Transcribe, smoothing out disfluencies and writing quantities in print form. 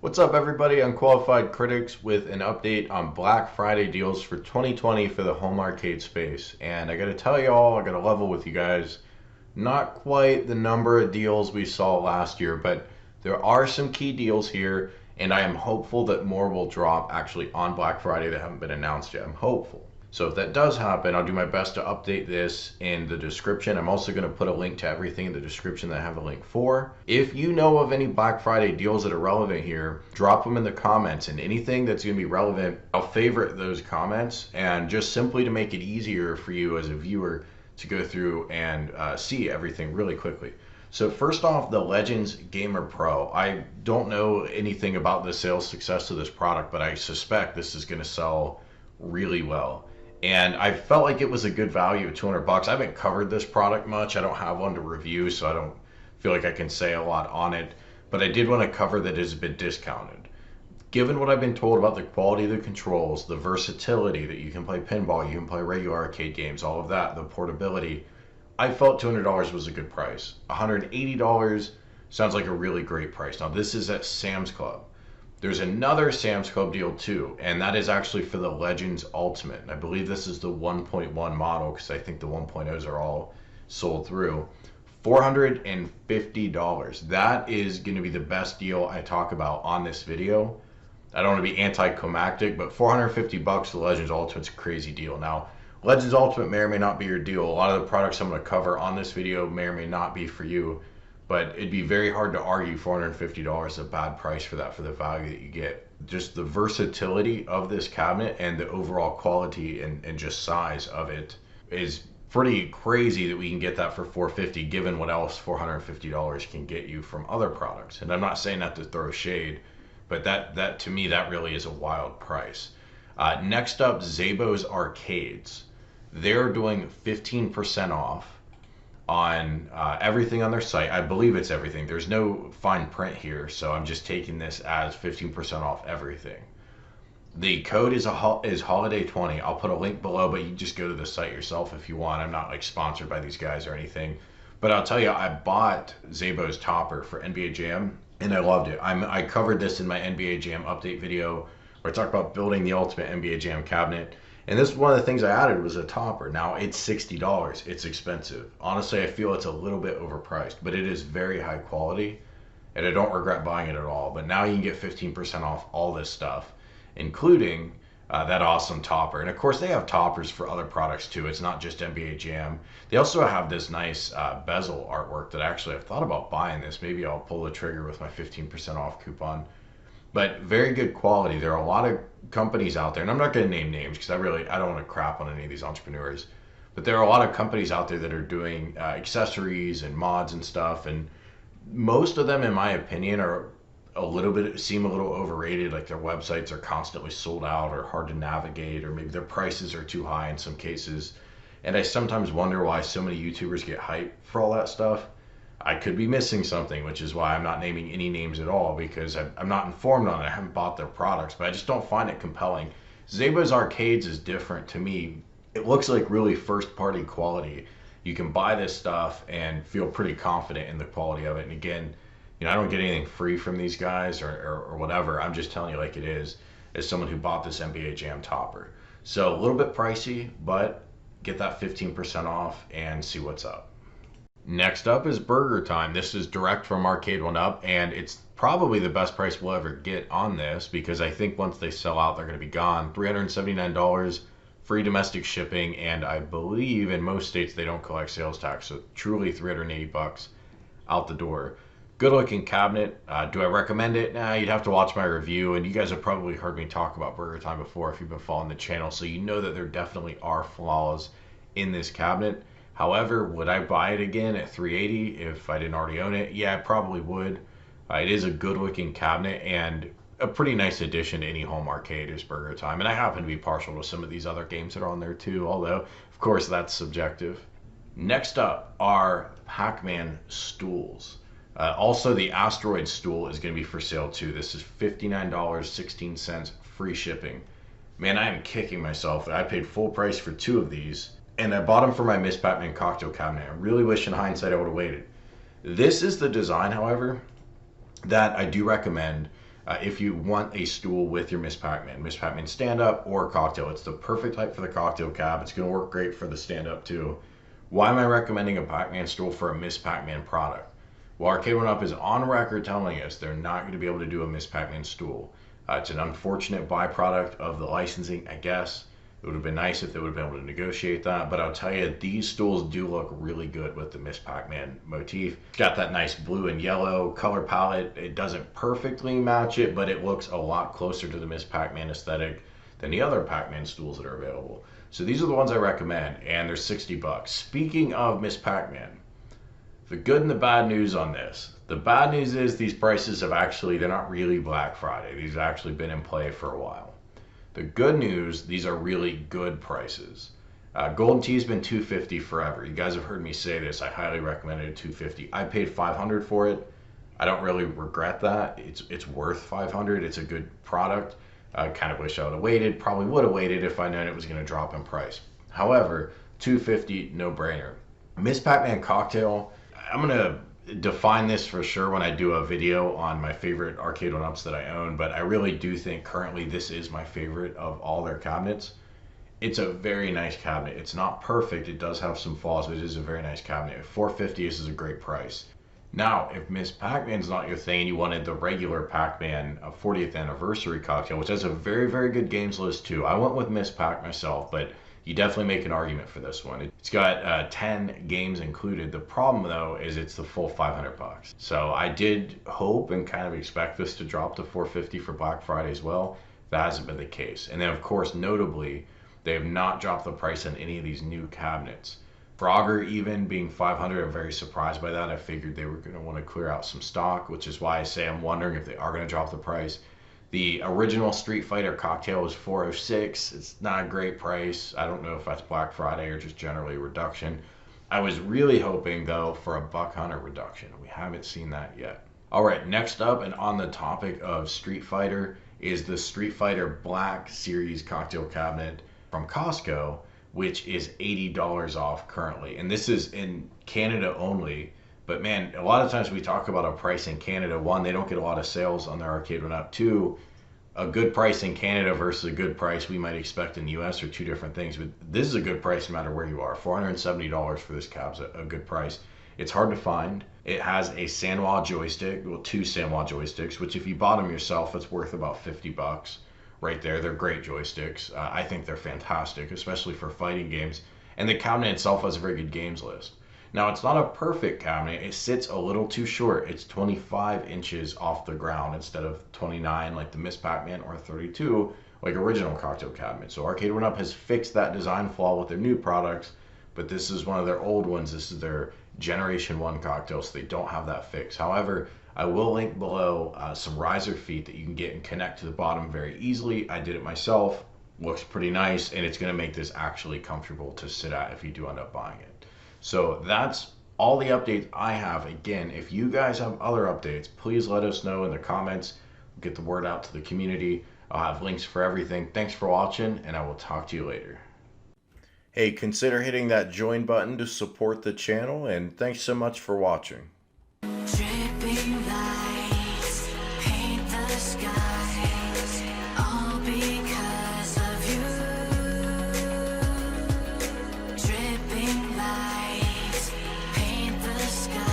What's up, everybody? Unqualified Critics with an update on Black Friday deals for 2020 for the home arcade space. And I gotta tell y'all, I gotta level with you guys, not quite the number of deals we saw last year, but there are some key deals here, and I am hopeful that more will drop actually on Black Friday that haven't been announced yet. I'm hopeful. So if that does happen, I'll do my best to update this in the description. I'm also going to put a link to everything in the description that I have a link for. If you know of any Black Friday deals that are relevant here, drop them in the comments, and anything that's going to be relevant, I'll favorite those comments, and just simply to make it easier for you as a viewer to go through and see everything really quickly. So first off, the Legends Gamer Pro. I don't know anything about the sales success of this product, but I suspect this is going to sell really well. And I felt like it was a good value at 200 bucks. I haven't covered this product much. I don't have one to review, so I don't feel like I can say a lot on it. But I did want to cover that it has been discounted. Given what I've been told about the quality of the controls, the versatility that you can play pinball, you can play regular arcade games, all of that, the portability, I felt $200 was a good price. $180 sounds like a really great price. Now this is at Sam's Club. There's another Sam's Club deal too, and that is actually for the Legends Ultimate. And I believe this is the 1.1 model, because I think the 1.0s are all sold through. $450. That is going to be the best deal I talk about on this video. I don't want to be anticlimactic, but 450 bucks for the Legends Ultimate's a crazy deal. Now, Legends Ultimate may or may not be your deal. A lot of the products I'm going to cover on this video may or may not be for you. But it'd be very hard to argue $450 is a bad price for that, for the value that you get. Just the versatility of this cabinet and the overall quality and just size of it is pretty crazy that we can get that for $450, given what else $450 can get you from other products. And I'm not saying that to throw shade, but that to me, that really is a wild price. Next up, Zabo's Arcades. They're doing 15% off on everything on their site. I believe it's everything. There's no fine print here, so I'm just taking this as 15% off everything. The code is holiday20. I'll put a link below, but you just go to the site yourself if you want. I'm not like sponsored by these guys or anything, but I'll tell you, I bought Zabo's topper for NBA Jam and I loved it. I covered this in my NBA Jam update video where I talked about building the ultimate NBA Jam cabinet. And this is one of the things I added was a topper. Now it's $60. It's expensive. Honestly, I feel it's a little bit overpriced, but it is very high quality, and I don't regret buying it at all. But now you can get 15% off all this stuff, including that awesome topper. And of course, they have toppers for other products too. It's not just NBA Jam. They also have this nice bezel artwork that actually I've thought about buying this. Maybe I'll pull the trigger with my 15% off coupon. But very good quality. There are a lot of companies out there, and I'm not going to name names because I don't want to crap on any of these entrepreneurs, but there are a lot of companies out there that are doing accessories and mods and stuff, and most of them, in my opinion, seem a little overrated. Like their websites are constantly sold out or hard to navigate, or maybe their prices are too high in some cases. And I sometimes wonder why so many YouTubers get hyped for all that stuff. I could be missing something, which is why I'm not naming any names at all, because I'm not informed on it. I haven't bought their products, but I just don't find it compelling. Zabo's Arcades is different to me. It looks like really first-party quality. You can buy this stuff and feel pretty confident in the quality of it. And again, I don't get anything free from these guys or whatever. I'm just telling you like it is, as someone who bought this NBA Jam topper. So a little bit pricey, but get that 15% off and see what's up. Next up is Burger Time. This is direct from Arcade1up, and it's probably the best price we'll ever get on this, because I think once they sell out, they're going to be gone. $379, free domestic shipping, and I believe in most states they don't collect sales tax, so truly 380 bucks out the door. Good looking cabinet. Do I recommend it? Nah, you'd have to watch my review, and you guys have probably heard me talk about Burger Time before if you've been following the channel, so you know that there definitely are flaws in this cabinet. However, would I buy it again at $380 if I didn't already own it? Yeah, I probably would. It is a good looking cabinet and a pretty nice addition to any home arcade is Burger Time. And I happen to be partial to some of these other games that are on there too, although of course that's subjective. Next up are PacMan Stools. Also, the Asteroid stool is going to be for sale too. This is $59.16, free shipping. Man, I am kicking myself. I paid full price for 2 of these, and I bought them for my Miss PacMan cocktail cabinet. I really wish in hindsight I would have waited. This is the design, however, that I do recommend. if you want a stool with your Miss PacMan stand-up or cocktail. It's the perfect type for the cocktail cab. It's going to work great for the stand-up too. Why am I recommending a PacMan stool for a Miss PacMan product? Well, Arcade1up is on record telling us they're not going to be able to do a Miss PacMan stool. It's an unfortunate byproduct of the licensing, I guess. It would have been nice if they would have been able to negotiate that, but I'll tell you, these stools do look really good with the Miss PacMan motif. It's got that nice blue and yellow color palette. It doesn't perfectly match it, but it looks a lot closer to the Miss PacMan aesthetic than the other PacMan stools that are available. So these are the ones I recommend, and they're 60 bucks. Speaking of Miss PacMan, the good and the bad news on this. The bad news is these prices have actually, they're not really Black Friday. These have actually been in play for a while. The good news, these are really good prices. Golden Tea's been $250 forever. You guys have heard me say this. I highly recommend it at $250. I paid $500 for it. I don't really regret that. It's worth $500. It's a good product. I kind of wish I would have waited. Probably would have waited if I known it was going to drop in price. However, $250, no brainer. Miss PacMan cocktail, I'm going to define this for sure when I do a video on my favorite Arcade1ups that I own, but I really do think currently this is my favorite of all their cabinets. It's a very nice cabinet. It's not perfect. It does have some flaws, but it is a very nice cabinet. At $450, this is a great price. Now, if Miss PacMan's not your thing and you wanted the regular PacMan 40th anniversary cocktail, which has a very, very good games list too. I went with Miss Pac myself, but you definitely make an argument for this one. It's got 10 games included. The problem though is it's the full 500 bucks. So I did hope and kind of expect this to drop to $450 for Black Friday as well. That hasn't been the case. And then of course, notably, they have not dropped the price on any of these new cabinets. Frogger even being $500, I'm very surprised by that. I figured they were going to want to clear out some stock, which is why I say I'm wondering if they are going to drop the price. The original Street Fighter cocktail was $406. It's not a great price. I don't know if that's Black Friday or just generally a reduction. I was really hoping though for a $100 reduction. We haven't seen that yet. All right, next up and on the topic of Street Fighter is the Street Fighter Black Series cocktail cabinet from Costco, which is $80 off currently. And this is in Canada only. But man, a lot of times we talk about a price in Canada. One, they don't get a lot of sales on their Arcade1up. Two, a good price in Canada versus a good price we might expect in the US are two different things. But this is a good price no matter where you are. $470 for this cab's a good price. It's hard to find. It has a Sanwa joystick, well, two Sanwa joysticks, which if you bought them yourself, it's worth about 50 bucks right there. They're great joysticks. I think they're fantastic, especially for fighting games. And the cabinet itself has a very good games list. Now, it's not a perfect cabinet. It sits a little too short. It's 25 inches off the ground instead of 29 like the Miss PacMan or 32 like original cocktail cabinet. So Arcade1up has fixed that design flaw with their new products, but this is one of their old ones. This is their Generation 1 cocktail, so they don't have that fix. However, I will link below some riser feet that you can get and connect to the bottom very easily. I did it myself. Looks pretty nice, and it's going to make this actually comfortable to sit at if you do end up buying it. So that's all the updates I have. Again, if you guys have other updates, please let us know in the comments. Get the word out to the community. I'll have links for everything. Thanks for watching, and I will talk to you later. Hey, consider hitting that join button to support the channel, and thanks so much for watching. Dripping lights paint the sky.